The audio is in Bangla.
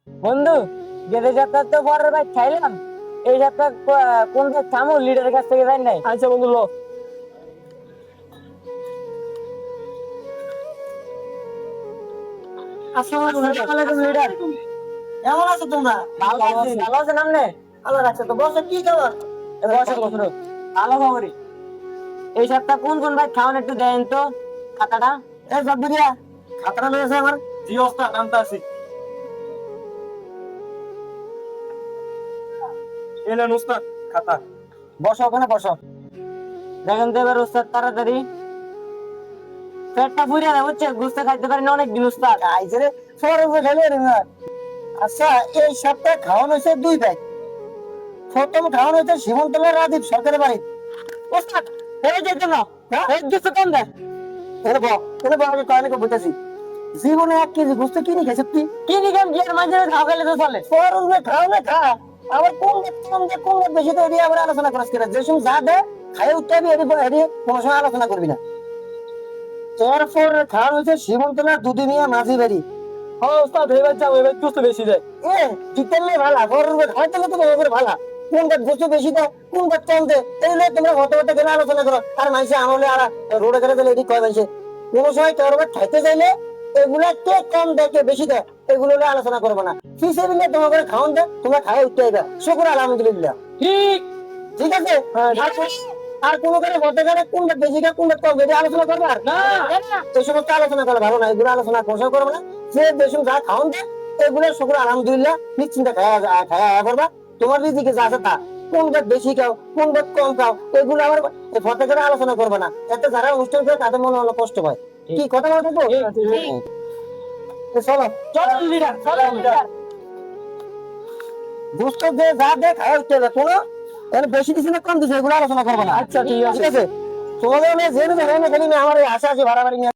বন্ধু, গেলে যাত্রা তো পরের ভাই খাইলাম। এই যাত্রা কোন ভাই থামো লিডারের কাছ থেকে যাই নাই। আচ্ছা বন্ধু লো। আসসালামু আলাইকুম লিডার। কেমন আছো তোমরা? ভালো আছি। ভালো আছেন আপনি? ভালো রাখছো তো, বসে কি খবর? বসো বসো। ভালো খবরই। এই সপ্তাহ কোন কোন ভাই খাওয়ান একটু দেন তো খাতাটা। এই জব্বরিয়া, খাতাটা রয়েছে আমার। জি ওস্তাদ, নামতে আসি। এলেন ওস্তাদ খাতা। বসো ওখানে বসো। দেখেন তো এবার উস্তাদ তাড়াতাড়ি। পেটটা ফুরিয়ে না বুঝছে, গুস্তা খাইতে পারি না অনেকদিন উস্তাদ। আইছে রে, ফরজে খেলে রে না। আচ্ছা, এই সপ্তাহে খাওয়ানো হয়েছে 2 ব্যাগ। প্রথম খাওয়ানো হয়েছে সীমন্তলা রাজীব সরকারের বাড়ি। উস্তাদ এই যে জন্য এই দুশো কম দেন। এরে বাবা, আমি কয়নাকে বুঝতেছি। জীবনে 1 কেজি গোস্ত কিনে খেয়েছে তুই? কি নিকেন কি আর মাঝে খাওয়া গেলে তো চলে। ফরজে খাও না খা। আবার কোন দিক কম দে, কোন দিক বেশি দে, এটি আবার আলোচনা করাস কেন? যে সময় যা দে খাই উঠতে হবে, এটি কোনো সময় আলোচনা করবি না। তারপর খাওয়ানো হয়েছে সীমন্তলা দুদিনিয়া মাঝি বাড়ি। হ্যাঁ ওস্তাদ, এবার যাও, এবার দুটো বেশি দেয়। এ জিতলে ভালা, ফরজে খাইতে তো এবার ভালা। কোন দিক গোস্ত বেশি দে, কোন দিক কম দে, এই নিয়ে তোমরা হতে হতে কেন আলোচনা করো? আর মানুষে আমলে আর রোডে করে দিলে এটি কয় মানুষে কোনো সময় তোর খাইতে চাইলে এগুলা কে কম দেয় কে বেশি দেয় এগুলো নিয়ে আলোচনা করবো না। ফিসে দিলে তোমার করে খাওয়ান দেয়, তোমরা খাই উঠতে হবে। শুক্র আলহামদুলিল্লাহ। ঠিক। ঠিক আছে। আর কোনো করে বলতে গেলে কোনটা বেশি কে কোনটা কম এটি আলোচনা করবে আর না। এই সমস্ত আলোচনা করলে ভালো না, এগুলো আলোচনা কোথাও করবো না। যে দেশম যা খাওয়ান দেয় এগুলো শুক্র আলহামদুলিল্লাহ নিশ্চিন্তে খাওয়া করবা। তোমার দিকে যা আছে তা, কোন বেদ বেশি খাও কোন বেদ কম খাও এগুলো আবার ফতে করে আলোচনা করবে না। এতে যারা অনুষ্ঠান করে তাদের মনে অনেক কষ্ট হয়। কি কথা বলতো তো? চলো চলো লিডার, চলো লিডার। দুষ্ট যে যা দে খাওয়া উঠতে হবে, কোনো এর বেশি দিছে না কম দিছে এগুলো আলোচনা করবে না। আচ্ছা ঠিক আছে। ঠিক আছে। তোমাদের জেনে আমার আশা আছে ভাড়া বাড়ি নিয়ে